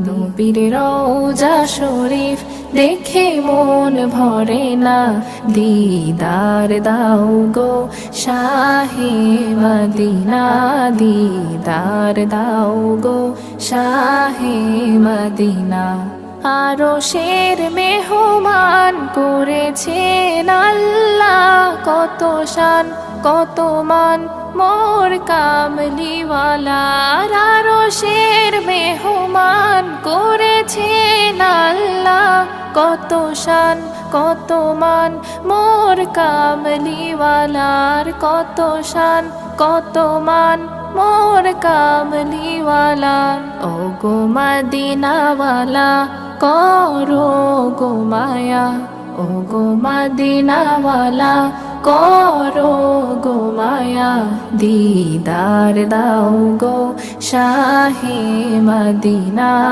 নবীর রওজা শরীফ দেখে মন ভরে না, দিদার দাও গো শাহে মদিনা, দিদার দাও গো শাহে মদিনা। আরশের মেহমান করেছেন আল্লাহ, কত শান কত মান মোর কামলিওয়ালার। আরশের মেহমান করেছেন আল্লাহ, কত শান কত মান মোর কামলিওয়ালার, কত শান কত মান মোর কামলিওয়ালার। ও গো মদিনাওয়ালা করো গো মায়া, ও গো মদিনাওয়ালা করো গো মায়া, দিদার দাও গো শাহে মদিনা।